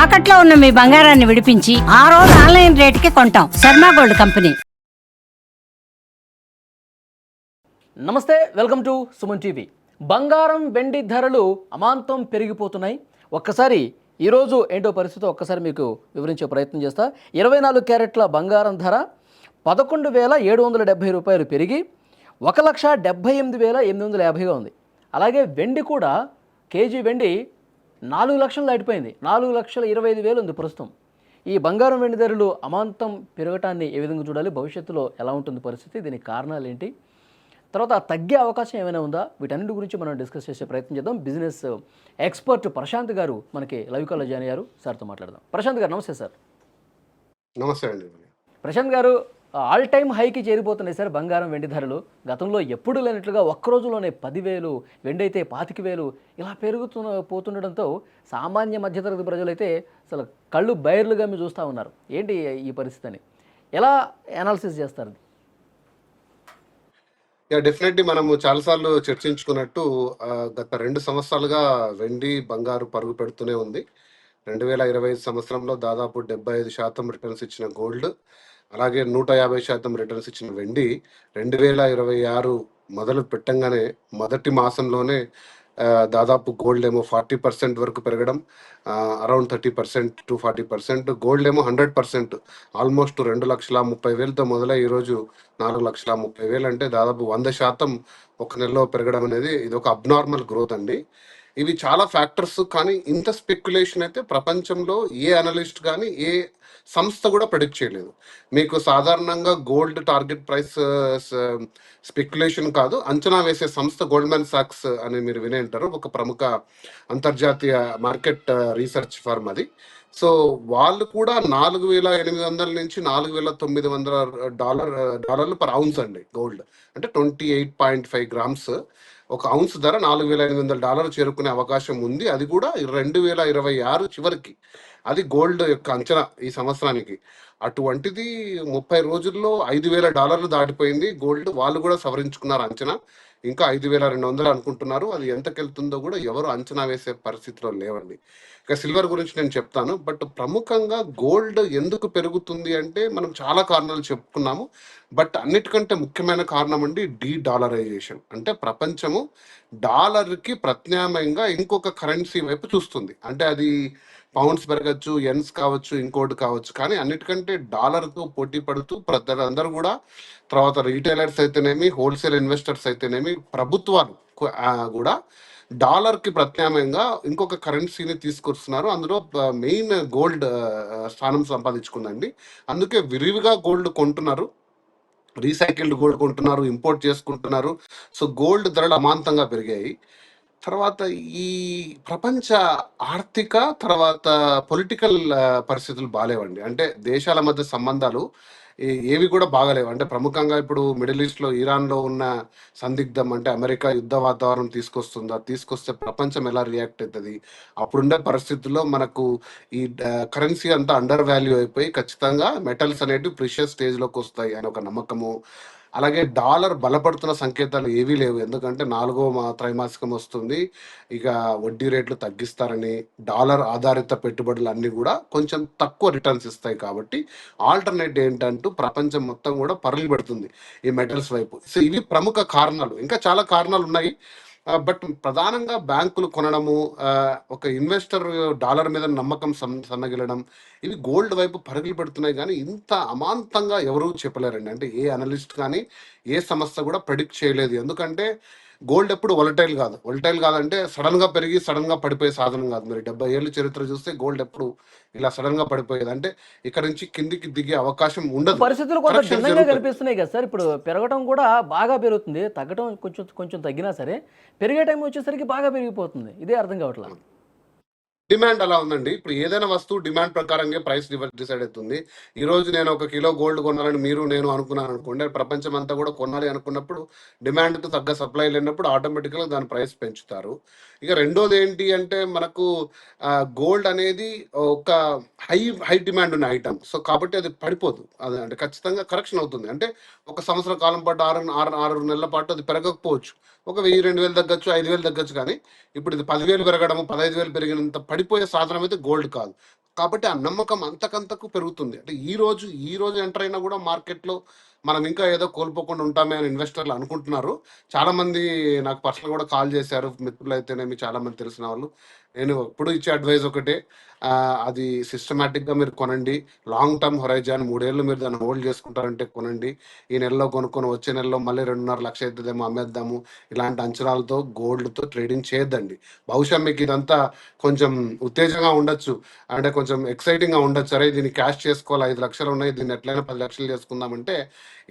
తాకట్లో ఉన్న మీ బంగారాన్ని విడిపించి ఆ రోజు ఆన్లైన్ రేటుకి కొంటాం. Sharma gold company. నమస్తే, వెల్కమ్ టు సుమన్ టీవీ. బంగారం వెండి ధరలు అమాంతం పెరిగిపోతున్నాయి. ఒక్కసారి ఈరోజు ఏంటో పరిస్థితి ఒక్కసారి మీకు వివరించే ప్రయత్నం చేస్తా. 24 క్యారెట్ల బంగారం ధర 11,770 రూపాయలు పెరిగి 1,78,850గా ఉంది. అలాగే వెండి కూడా కేజీ వెండి 4 లక్షలు దాటిపోయింది. 4,25,000 ఉంది ప్రస్తుతం. ఈ బంగారం వెండి ధరలు అమాంతం పెరగటాన్ని ఏ విధంగా చూడాలి, భవిష్యత్తులో ఎలా ఉంటుంది పరిస్థితి, దీనికి కారణాలు ఏంటి, తర్వాత తగ్గే అవకాశం ఏమైనా ఉందా, వీటన్నిటి గురించి మనం డిస్కస్ చేసే ప్రయత్నం చేద్దాం. బిజినెస్ ఎక్స్పర్ట్ ప్రశాంత్ గారు మనకి లైవ్ కాల్లో జాయిన్ అయ్యారు. సార్తో మాట్లాడదాం. ప్రశాంత్ గారు నమస్తే సార్. నమస్తే అండి. ప్రశాంత్ గారు, ఆల్ టైమ్ హైకి చేరిపోతున్నాయి సార్ బంగారం వెండి ధరలు. గతంలో ఎప్పుడు లేనట్లుగా ఒక్క రోజులోనే 10,000, వెండి అయితే 25,000 ఇలా పోతుండడంతో సామాన్య మధ్యతరగతి ప్రజలైతే అసలు కళ్ళు బైర్లుగా మీరు చూస్తూ ఉన్నారు. ఏంటి ఈ పరిస్థితిని ఎలా అనాలిసిస్ చేస్తారు? డెఫినెట్లీ మనము చాలాసార్లు చర్చించుకున్నట్టు గత 2 సంవత్సరాలుగా వెండి బంగారు పరుగు పెడుతూనే ఉంది. 2025 సంవత్సరంలో దాదాపు 75% రిటర్న్స్ ఇచ్చిన గోల్డ్, అలాగే 150% రిటర్న్స్ ఇచ్చిన వెండి 2026 మొదలు పెట్టంగానే మొదటి మాసంలోనే దాదాపు గోల్డ్ ఏమో 40% వరకు పెరగడం, అరౌండ్ 30% టు 40%, గోల్డ్ ఏమో 100%, ఆల్మోస్ట్ 2,30,000తో మొదలై ఈరోజు 4,30,000 అంటే దాదాపు 100% ఒక నెలలో పెరగడం అనేది ఇది ఒక అబ్నార్మల్ గ్రోత్ అండి. ఇవి చాలా ఫ్యాక్టర్స్, కానీ ఇంత స్పెక్యులేషన్ అయితే ప్రపంచంలో ఏ అనలిస్ట్ కానీ ఏ సంస్థ కూడా ప్రెడిక్ట్ చేయలేదు. మీకు సాధారణంగా గోల్డ్ టార్గెట్ ప్రైస్ స్పెక్యులేషన్ కాదు, అంచనా వేసే సంస్థ గోల్డ్మెన్ సాక్స్ అని మీరు వినే ఉంటారు, ఒక ప్రముఖ అంతర్జాతీయ మార్కెట్ రీసెర్చ్ ఫర్మ్ అది. సో వాళ్ళు కూడా 4,800 నుంచి 4,900 డాలర్లు పర్ ఔన్స్ అండి గోల్డ్, అంటే 28.5 గ్రామ్స్ ఒక ఔన్స్ ధర $4,800 చేరుకునే అవకాశం ఉంది. అది కూడా 2026 చివరికి. అది గోల్డ్ యొక్క అంచనా ఈ సంవత్సరానికి. అటువంటిది 30 రోజుల్లో $5,000 దాటిపోయింది గోల్డ్. వాళ్ళు కూడా సవరించుకున్నారు అంచనా, ఇంకా 5,200 అనుకుంటున్నారు. అది ఎంతకెళ్తుందో కూడా ఎవరు అంచనా వేసే పరిస్థితిలో లేవండి. ఇక సిల్వర్ గురించి నేను చెప్తాను, బట్ ప్రముఖంగా గోల్డ్ ఎందుకు పెరుగుతుంది అంటే మనం చాలా కారణాలు చెప్పుకున్నాము. బట్ అన్నిటికంటే ముఖ్యమైన కారణం అండి డాలరైజేషన్. అంటే ప్రపంచము డాలర్కి ప్రత్యామ్నాయంగా ఇంకొక కరెన్సీ వైపు చూస్తుంది. అంటే అది పౌండ్స్ పెరగచ్చు, ఎన్స్ కావచ్చు, ఇంకోటి కావచ్చు, కానీ అన్నిటికంటే డాలర్తో పోటీ పడుతూ అందరూ కూడా, తర్వాత రీటైలర్స్ అయితేనేమి, హోల్సేల్ ఇన్వెస్టర్స్ అయితేనేమి, ప్రభుత్వాలు కూడా డాలర్కి ప్రత్యామ్నాయంగా ఇంకొక కరెన్సీని తీసుకొస్తున్నారు. అందులో మెయిన్ గోల్డ్ స్థానం సంపాదించుకుందండి. అందుకే విరివిగా గోల్డ్ కొంటున్నారు, రీసైకిల్డ్ గోల్డ్ కొంటున్నారు, ఇంపోర్ట్ చేసుకుంటున్నారు. సో గోల్డ్ ధరలు అమాంతంగా పెరిగాయి. తర్వాత ఈ ప్రపంచ ఆర్థిక తర్వాత పొలిటికల్ పరిస్థితులు బాగాలేవండి. అంటే దేశాల మధ్య సంబంధాలు ఏవి కూడా బాగాలేవు. అంటే ప్రముఖంగా ఇప్పుడు మిడిల్ ఈస్ట్లో ఇరాన్లో ఉన్న సందిగ్ధం, అంటే అమెరికా యుద్ధ వాతావరణం తీసుకొస్తుందా, తీసుకొస్తే ప్రపంచం ఎలా రియాక్ట్ అవుతుంది, అప్పుడుండే పరిస్థితుల్లో మనకు ఈ కరెన్సీ అంతా అండర్ వాల్యూ అయిపోయి ఖచ్చితంగా మెటల్స్ అనేటివి ప్రిషియస్ స్టేజ్లోకి వస్తాయి అని ఒక నమ్మకము. అలాగే డాలర్ బలపడుతున్న సంకేతాలు ఏవీ లేవు, ఎందుకంటే 4వ త్రైమాసికం వస్తుంది, ఇక వడ్డీ రేట్లు తగ్గిస్తారని, డాలర్ ఆధారిత పెట్టుబడులు అన్నీ కూడా కొంచెం తక్కువ రిటర్న్స్ ఇస్తాయి. కాబట్టి ఆల్టర్నేట్ ఏంటంటూ ప్రపంచం మొత్తం కూడా పరుగులు పెడుతుంది ఈ మెటల్స్ వైపు. సో ఇవి ప్రముఖ కారణాలు, ఇంకా చాలా కారణాలు ఉన్నాయి. బట్ ప్రధానంగా బ్యాంకులు కొనడము, ఒక ఇన్వెస్టర్ డాలర్ మీద నమ్మకం సన్నగిలడం, ఇవి గోల్డ్ వైపు పరుగులు పెడుతున్నాయి. కానీ ఇంత అమాంతంగా ఎవరూ చెప్పలేరండి. అంటే ఏ అనలిస్ట్ కానీ ఏ సంస్థ కూడా ప్రెడిక్ట్ చేయలేదు. ఎందుకంటే గోల్డ్ ఎప్పుడు వొలటైల్ కాదంటే సడన్ గా పెరిగి సడన్ గా పడిపోయే సాధనం కాదు. మీరు 70 ఏళ్ళ చరిత్ర చూస్తే గోల్డ్ ఎప్పుడు ఇలా సడన్ గా పడిపోయేది. అంటే ఇక్కడ నుంచి కిందికి దిగే అవకాశం ఉండదు. పరిస్థితులు కొంత భిన్నంగా కనిపిస్తున్నాయి కదా సార్. ఇప్పుడు పెరగడం కూడా బాగా పెరుగుతుంది, తగ్గడం కొంచెం కొంచెం తగ్గినా సరే పెరిగే టైం వచ్చేసరికి బాగా పెరిగిపోతుంది. ఇదే అర్థం కావట్లేదు. డిమాండ్ అలా ఉందండి. ఇప్పుడు ఏదైనా వస్తువు డిమాండ్ ప్రకారంగా ప్రైస్ డిసైడ్ అవుతుంది. ఈ రోజు నేను 1 కిలో గోల్డ్ కొనాలని మీరు నేను అనుకున్నాను అనుకోండి, ప్రపంచం అంతా కూడా కొనాలి అనుకున్నప్పుడు డిమాండ్కు తగ్గ సప్లై లేనప్పుడు ఆటోమేటిక్గా దాని ప్రైస్ పెంచుతారు. ఇక రెండోది ఏంటి అంటే మనకు గోల్డ్ అనేది ఒక హై డిమాండ్ ఉన్న ఐటమ్. సో కాబట్టి అది పడిపోదు, అది అంటే ఖచ్చితంగా కరెక్షన్ అవుతుంది. అంటే ఒక సంవత్సర కాలం పాటు 6 నెలల పాటు అది పెరగకపోవచ్చు, ఒక 1,000-2,000 తగ్గచ్చు, 5,000 తగ్గచ్చు. కానీ ఇప్పుడు ఇది 10,000 పెరగడము, 15,000 పెరిగినంత పడిపోయే సాధనం అయితే గోల్డ్ కాదు. కాబట్టి ఆ నమ్మకం అంతకంతకు పెరుగుతుంది. అంటే ఈ రోజు ఎంటర్ అయినా కూడా మార్కెట్లో మనం ఇంకా ఏదో కోల్పోకుండా ఉంటామే అని ఇన్వెస్టర్లు అనుకుంటున్నారు. చాలా మంది నాకు పర్సనల్ కూడా కాల్ చేశారు, మిత్రులు అయితేనేమి, చాలా మంది తెలిసిన వాళ్ళు. నేను ఎప్పుడు ఇచ్చే అడ్వైస్ ఒకటే, అది సిస్టమేటిక్గా మీరు కొనండి. లాంగ్ టర్మ్ హొరైజన్ 3 ఏళ్ళు మీరు దాన్ని హోల్డ్ చేసుకుంటారంటే కొనండి. ఈ నెలలో కొనుక్కొని వచ్చే నెలలో మళ్ళీ 2.5 లక్షలు అవుతుందేమో అమ్మేద్దాము, ఇలాంటి అంచనాలతో గోల్డ్తో ట్రేడింగ్ చేయొద్దండి. బహుశా మీకు ఇదంతా కొంచెం ఉత్తేజంగా ఉండొచ్చు, అంటే కొంచెం ఎక్సైటింగ్గా ఉండొచ్చు. అరే దీన్ని క్యాష్ చేసుకోవాలి, 5 లక్షలు ఉన్నాయి, దీన్ని ఎట్లయినా 10 లక్షలు చేసుకుందామంటే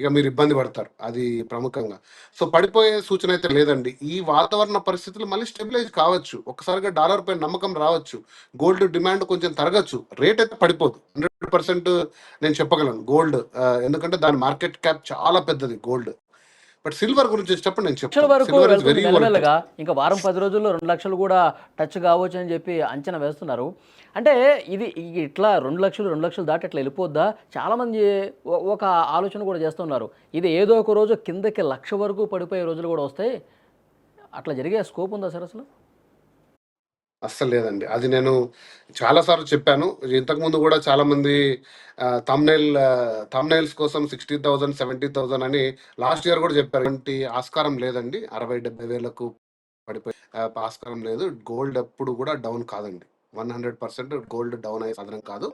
ఇక మీరు ఇబ్బంది పడతారు, అది ప్రముఖంగా. సో పడిపోయే సూచన అయితే లేదండి. ఈ వాతావరణ పరిస్థితులు మళ్ళీ స్టెబిలైజ్ కావచ్చు, ఒక్కసారిగా డాలర్ పై నమ్మకం రావచ్చు, గోల్డ్ డిమాండ్ కొంచెం తరగచ్చు, రేట్ అయితే పడిపోదు. 100% నేను చెప్పగలను గోల్డ్, ఎందుకంటే దాని మార్కెట్ క్యాప్ చాలా పెద్దది గోల్డ్. బట్ సిల్వర్ గురించి వచ్చేటప్పుడు నేను లక్షల చెప్తాను, వరకు సిల్వర్ ఇస్ వెళ్తుంది వెరీ మెల్లమెల్లగా. ఇంకా వారం 10 రోజుల్లో 2 లక్షలు కూడా టచ్ కావచ్చు అని చెప్పి అంచనా వేస్తున్నారు. అంటే ఇది ఇట్లా 2 లక్షలు దాటి ఇట్లా వెళ్ళిపోద్దా? చాలామంది ఒక ఆలోచన కూడా చేస్తున్నారు, ఇది ఏదో ఒక రోజు కిందకి 1,00,000 వరకు పడిపోయే రోజులు కూడా వస్తాయి. అట్లా జరిగే స్కోప్ ఉందా సార్ అసలు? అస్సలు లేదండి. అది నేను చాలా సార్లు చెప్పాను. ఇంతకుముందు కూడా చాలామంది థంబ్‌నెయిల్స్ కోసం 60,000, 70,000 అని లాస్ట్ ఇయర్ కూడా చెప్పారు. ఎటువంటి ఆస్కారం లేదండి. 60,000, 70,000కు పడిపోయి ఆస్కారం లేదు. గోల్డ్ ఎప్పుడు కూడా డౌన్ కాదండి. 100% గోల్డ్ డౌన్ అయ్యే సాధనం కాదు.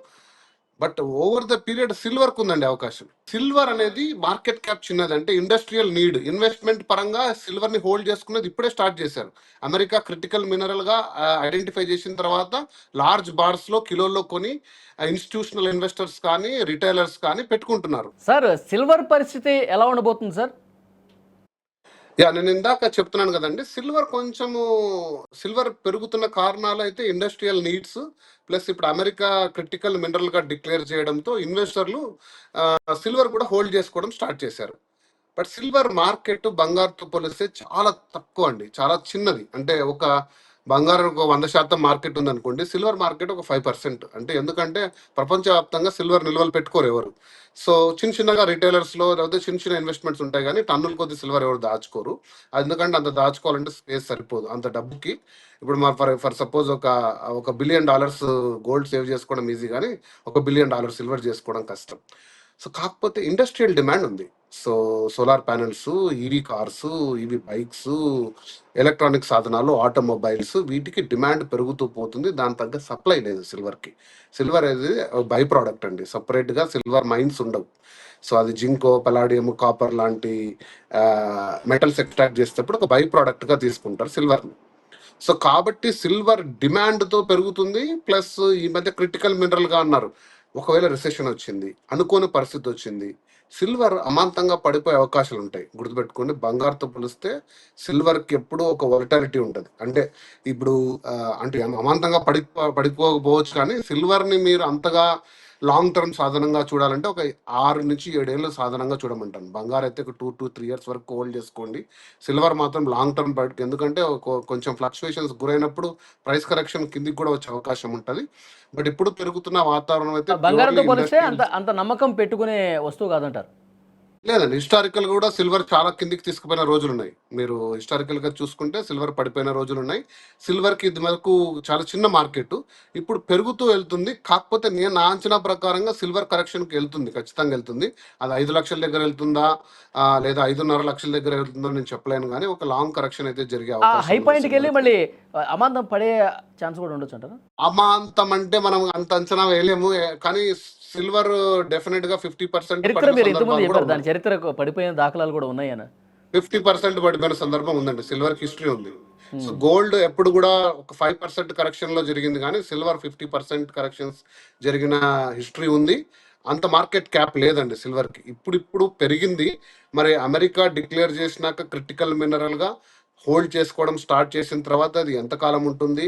బట్ ఓవర్ ద పీరియడ్ సిల్వర్కు ఉందండి అవకాశం. సిల్వర్ అనేది మార్కెట్ క్యాప్ చిన్నది, అంటే ఇండస్ట్రియల్ నీడ్, ఇన్వెస్ట్మెంట్ పరంగా సిల్వర్ ని హోల్డ్ చేసుకునేది ఇప్పుడే స్టార్ట్ చేశారు. అమెరికా క్రిటికల్ మినరల్ గా ఐడెంటిఫై చేసిన తర్వాత లార్జ్ బార్స్ లో కిలోల్లో కొని ఇన్స్టిట్యూషనల్ ఇన్వెస్టర్స్ కానీ రిటైలర్స్ కానీ పెట్టుకుంటున్నారు. సార్ సిల్వర్ పరిస్థితి ఎలా ఉండబోతుంది సార్? నేను ఇందాక చెప్తున్నాను కదండి, సిల్వర్ పెరుగుతున్న కారణాలు అయితే ఇండస్ట్రియల్ నీడ్స్ ప్లస్ ఇప్పుడు అమెరికా క్రిటికల్ మినరల్ గా డిక్లేర్ చేయడంతో ఇన్వెస్టర్లు సిల్వర్ కూడా హోల్డ్ చేసుకోవడం స్టార్ట్ చేశారు. బట్ సిల్వర్ మార్కెట్ బంగారుతో పోలిస్తే చాలా తక్కువ అండి, చాలా చిన్నది. అంటే ఒక బంగారం ఒక 100% మార్కెట్ ఉందనుకోండి, సిల్వర్ మార్కెట్ ఒక 5%. అంటే ఎందుకంటే ప్రపంచవ్యాప్తంగా సిల్వర్ నిల్వలు పెట్టుకోరు ఎవరు. సో చిన్న చిన్నగా రిటైలర్స్లో లేకపోతే చిన్న చిన్న ఇన్వెస్ట్మెంట్స్ ఉంటాయి, కానీ టన్నుల కొద్ది సిల్వర్ ఎవరు దాచుకోరు. ఎందుకంటే అంత దాచుకోవాలంటే స్పేస్ సరిపోదు అంత డబ్బుకి. ఇప్పుడు మా ఫర్ సపోజ్ ఒక $1 బిలియన్ గోల్డ్ సేవ్ చేసుకోవడం ఈజీ, కానీ $1 బిలియన్ సిల్వర్ చేసుకోవడం కష్టం. సో కాకపోతే ఇండస్ట్రియల్ డిమాండ్ ఉంది. So solar panels, EV cars, EV bikes, electronic సాధనాలు, ఆటోమొబైల్స్, వీటికి డిమాండ్ పెరుగుతూ పోతుంది. దాని తగ్గ సప్లై లేదు సిల్వర్కి. సిల్వర్ అనేది బై ప్రోడక్ట్ అండి, సపరేట్గా సిల్వర్ మైన్స్ ఉండవు. సో అది జింకో, పలాడియం, కాపర్ లాంటి మెటల్స్ ఎక్స్ట్రాక్ట్ చేసేటప్పుడు ఒక బై ప్రోడక్ట్గా తీసుకుంటారు సిల్వర్ని. సో కాబట్టి సిల్వర్ డిమాండ్తో పెరుగుతుంది. ప్లస్ ఈ మధ్య క్రిటికల్ మినరల్గా అన్నారు. ఒకవేళ రిసెషన్ వచ్చింది, అనుకోని పరిస్థితి వచ్చింది, సిల్వర్ అమాంతంగా పడిపోయే అవకాశాలు ఉంటాయి. గుర్తుపెట్టుకోండి, బంగారుతో పోలిస్తే సిల్వర్కి ఎప్పుడూ ఒక వొలటాలిటీ ఉంటుంది. అంటే ఇప్పుడు అంటే అమాంతంగా పడిపోకపోవచ్చు, కానీ సిల్వర్ని మీరు అంతగా లాంగ్ టర్మ్ సాధనంగా చూడాలంటే ఒక 6 నుంచి 7 ఏళ్ళు సాధనంగా చూడమంటాను. బంగారు అయితే ఒక 2 to 3 years వరకు హోల్డ్ చేసుకోండి. సిల్వర్ మాత్రం లాంగ్ టర్మ్ బయటకు, ఎందుకంటే కొంచెం ఫ్లక్చువేషన్స్ గురైనప్పుడు ప్రైస్ కరెక్షన్ కిందికి కూడా వచ్చే అవకాశం ఉంటుంది. బట్ ఇప్పుడు పెరుగుతున్న వాతావరణం అయితే బంగారంతో పోలిస్తే అంత అంత నమ్మకం పెట్టుకునే వస్తువు కాదంటారు. లేదండి. హిస్టారికల్ కూడా సిల్వర్ చాలా కిందికి తీసుకుపోయిన రోజులు ఉన్నాయి. మీరు హిస్టారికల్ గా చూసుకుంటే సిల్వర్ పడిపోయిన రోజులు ఉన్నాయి. సిల్వర్ కి ఇది వరకు చాలా చిన్న మార్కెట్, ఇప్పుడు పెరుగుతూ వెళ్తుంది. కాకపోతే నేను నా అంచనా ప్రకారంగా సిల్వర్ కరెక్షన్ కి వెళ్తుంది, ఖచ్చితంగా వెళ్తుంది. అది 5 లక్షల దగ్గర వెళ్తుందా, లేదా 5.5 లక్షల దగ్గర వెళ్తుందో నేను చెప్పలేను, కానీ ఒక లాంగ్ కరెక్షన్ అయితే జరిగే ఆ అవకాశం హై ఉంది పాయింట్కి వెళ్ళి సిల్వర్. మళ్ళీ అమాంతం పడే ఛాన్స్ కూడా ఉండొచ్చు అంటారా? అమాంతం అంటే మనం అంత అంచనా వేయలేము, కానీ సిల్వర్ డెఫినెట్ గా 50% చరిత్ర పడిన మీరు ఇంతకుముందు సందర్భాలు కూడా చెప్పారు, ఉన్నాయి. దాని చరిత్ర పడిపోయిన దాఖలాలు కూడా ఉన్నాయన్న. 50% పడిపోయిన సందర్భం ఉందండి. సిల్వర్ హిస్టరీ ఉంది. సో గోల్డ్ ఎప్పుడు కూడా ఒక 5% కరెక్షన్ లో జరిగింది, కానీ సిల్వర్ 50% కరెక్షన్స్ జరిగిన హిస్టరీ ఉంది. అంత మార్కెట్ క్యాప్ లేదండి సిల్వర్ కి. ఇప్పుడు పెరిగింది. మరి అమెరికా డిక్లేర్ చేసినాక క్రిటికల్ మినరల్ గా హోల్డ్ చేసుకోవడం స్టార్ట్ చేసిన తర్వాత అది ఎంతకాలం ఉంటుంది,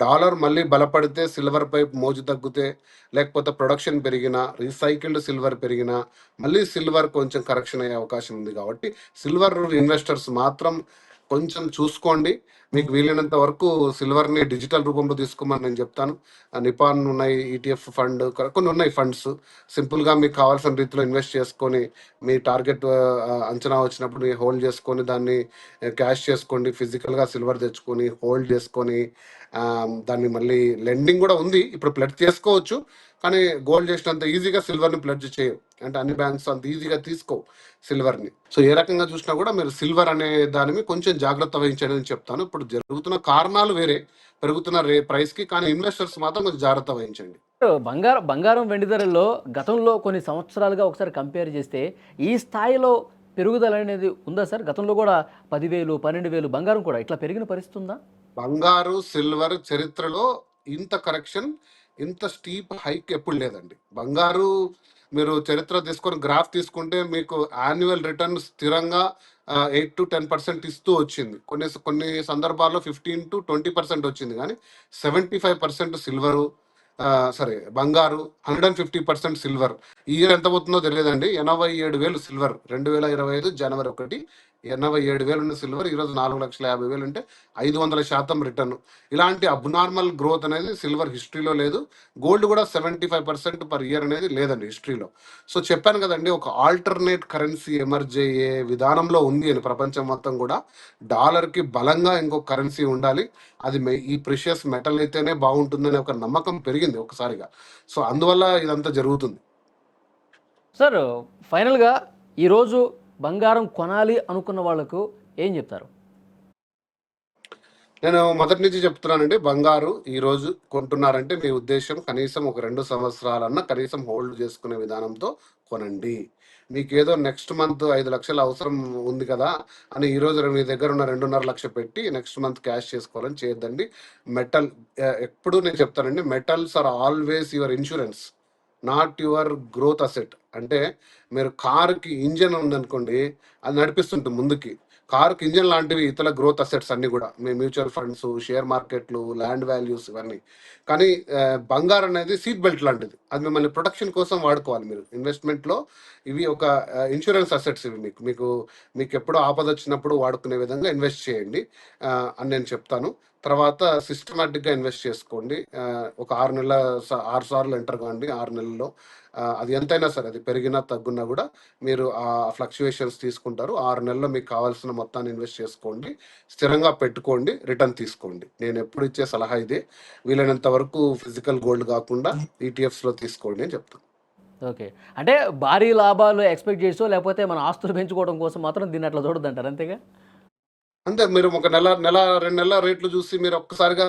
డాలర్ మళ్ళీ బలపడితే సిల్వర్ పై మోజు తగ్గితే, లేకపోతే ప్రొడక్షన్ పెరిగినా, రీసైకిల్డ్ సిల్వర్ పెరిగినా మళ్ళీ సిల్వర్ కొంచెం కరెక్షన్ అయ్యే అవకాశం ఉంది. కాబట్టి సిల్వర్ ఇన్వెస్టర్స్ మాత్రం కొంచెం చూసుకోండి. మీకు వీలైనంత వరకు సిల్వర్ని డిజిటల్ రూపంలో తీసుకోమని నేను చెప్తాను. నిపాన్ ఉన్నాయి, ఈటీఎఫ్ ఫండ్, కొన్ని ఉన్నాయి ఫండ్స్. సింపుల్గా మీకు కావాల్సిన రీతిలో ఇన్వెస్ట్ చేసుకొని మీ టార్గెట్ అంచనా వచ్చినప్పుడు హోల్డ్ చేసుకొని దాన్ని క్యాష్ చేసుకోండి. ఫిజికల్గా సిల్వర్ తెచ్చుకొని హోల్డ్ చేసుకొని దాన్ని మళ్ళీ లెండింగ్ కూడా ఉంది, ఇప్పుడు ప్లెడ్జ్ చేసుకోవచ్చు. కానీ గోల్డ్ చేసినంత ఈజీగా సిల్వర్ని ప్లెడ్జ్ చేయవు, అంటే అన్ని బ్యాంక్స్ అంత ఈజీగా తీసుకో సిల్వర్ని. సో ఏ రకంగా చూసినా కూడా మీరు సిల్వర్ అనే దాని మీద కొంచెం జాగ్రత్త వహించండి అని చెప్తాను. ఇప్పుడు జరుగుతున్న కారణాలు వేరే, పెరుగుతున్న ప్రైస్కి, కానీ ఇన్వెస్టర్స్ మాత్రం కొంచెం జాగ్రత్త వహించండి. బంగారం వెండి ధరల్లో గతంలో కొన్ని సంవత్సరాలుగా ఒకసారి కంపేర్ చేస్తే ఈ స్థాయిలో పెరుగుదల అనేది ఉందా సార్? గతంలో కూడా 10,000, 12,000 బంగారం కూడా ఇట్లా పెరిగిన పరిస్థితి ఉందా? బంగారు సిల్వర్ చరిత్రలో ఇంత కరెక్షన్, ఇంత స్టీప్ హైక్ ఎప్పుడు లేదండి. బంగారు మీరు చరిత్ర తీసుకొని గ్రాఫ్ తీసుకుంటే మీకు యాన్యువల్ రిటర్న్ స్థిరంగా 8 to 10% ఇస్తూ వచ్చింది. కొన్ని సందర్భాల్లో 15 to 20% వచ్చింది. కానీ 75% సిల్వరు, సరే బంగారు, 150% సిల్వర్. ఈ ఇయర్ ఎంత పోతుందో తెలియదండి. 87,000 సిల్వర్ 2025 జనవరి 1, 87,000 ఉన్న సిల్వర్ ఈరోజు 4,50,000 ఉంటే 500% రిటర్న్. ఇలాంటి అబ్నార్మల్ గ్రోత్ అనేది సిల్వర్ హిస్టరీలో లేదు. గోల్డ్ కూడా 75% పర్ ఇయర్ అనేది లేదండి హిస్టరీలో. సో చెప్పాను కదండి, ఒక ఆల్టర్నేట్ కరెన్సీ ఎమర్జ్ అయ్యే విధానంలో ఉంది అని ప్రపంచం మొత్తం కూడా. డాలర్కి బలంగా ఇంకొక కరెన్సీ ఉండాలి, అది ఈ ప్రెషియస్ మెటల్ అయితేనే బాగుంటుందనే ఒక నమ్మకం పెరిగింది ఒకసారిగా. సో అందువల్ల ఇదంతా జరుగుతుంది. సార్ ఫైనల్గా ఈరోజు బంగారం కొనాలి అనుకున్న వాళ్ళకు ఏం చెప్తారు? నేను మొదటి నుంచి చెప్తున్నానండి, బంగారు ఈరోజు కొంటున్నారంటే మీ ఉద్దేశం కనీసం ఒక 2 సంవత్సరాలన్నా కనీసం హోల్డ్ చేసుకునే విధానంతో కొనండి. మీకు ఏదో నెక్స్ట్ మంత్ 5 లక్షలు అవసరం ఉంది కదా అని ఈరోజు మీ దగ్గర ఉన్న 2.5 లక్షలు పెట్టి నెక్స్ట్ మంత్ క్యాష్ చేసుకోవాలని చేయొద్దండి. మెటల్ ఎప్పుడు నేను చెప్తానండి, metals are always your insurance, not your growth asset. అంటే మీరు కారుకి ఇంజన్ ఉందనుకోండి, అది నడిపిస్తుంటుంది ముందుకి. కారుకి ఇంజన్ లాంటివి ఇతర గ్రోత్ అసెట్స్ అన్ని కూడా, మీ మ్యూచువల్ ఫండ్స్, షేర్ మార్కెట్లు, ల్యాండ్ వాల్యూస్, ఇవన్నీ. కానీ బంగారం అనేది సీట్ బెల్ట్ లాంటిది, అది మిమ్మల్ని ప్రొటెక్షన్ కోసం వాడుకోవాలి మీరు ఇన్వెస్ట్మెంట్లో. ఇవి ఒక ఇన్సూరెన్స్ అసెట్స్. ఇవి మీకు ఎప్పుడో ఆపద వచ్చినప్పుడు వాడుకునే విధంగా ఇన్వెస్ట్ చేయండి అని నేను చెప్తాను. తర్వాత సిస్టమేటిక్గా ఇన్వెస్ట్ చేసుకోండి. ఒక 6 సార్లు ఎంటర్ కాండి 6 నెలల్లో. అది ఎంతైనా సరే, అది పెరిగినా తగ్గున్నా కూడా మీరు ఆ ఫ్లక్చుయేషన్స్ తీసుకుంటారు. 6 నెలల్లో మీకు కావాల్సిన మొత్తాన్ని ఇన్వెస్ట్ చేసుకోండి, స్థిరంగా పెట్టుకోండి, రిటర్న్ తీసుకోండి. నేను ఎప్పుడు ఇచ్చే సలహా ఇదే. వీలైనంత వరకు ఫిజికల్ గోల్డ్ కాకుండా ఈటీఎఫ్స్లో తీసుకోండి అని చెప్తాను. ఓకే, అంటే భారీ లాభాలు ఎక్స్పెక్ట్ చేసో లేకపోతే మన ఆస్తులు పెంచుకోవడం కోసం మాత్రం దీన్ని అట్లా చూడద్దంటారు, అంతేగా? అంతే, మీరు ఒక నెల 2 నెలల రేట్లు చూసి మీరు ఒక్కసారిగా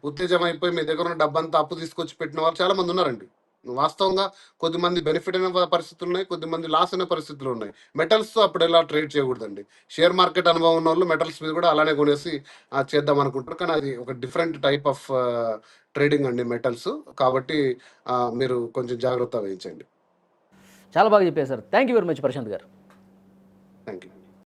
ఉత్తేజం అయిపోయి మీ దగ్గర ఉన్న డబ్బంతా అప్పు తీసుకొచ్చి పెట్టిన వాళ్ళు చాలా మంది ఉన్నారండి. వాస్తవంగా కొద్దిమంది బెనిఫిట్ అయిన పరిస్థితులు ఉన్నాయి, కొద్దిమంది లాస్ అయిన పరిస్థితులు ఉన్నాయి. మెటల్స్తో అప్పుడు ఎలా ట్రేడ్ చేయకూడదండి. షేర్ మార్కెట్ అనుభవం ఉన్న వాళ్ళు మెటల్స్ మీద కూడా అలానే కొనేసి చేద్దాం అనుకుంటారు. కానీ అది ఒక డిఫరెంట్ టైప్ ఆఫ్ ట్రేడింగ్ అండి మెటల్స్. కాబట్టి మీరు కొంచెం జాగ్రత్త వహించండి. చాలా బాగా చెప్పారు sir. Thank you very much Prashanth garu. Thank you.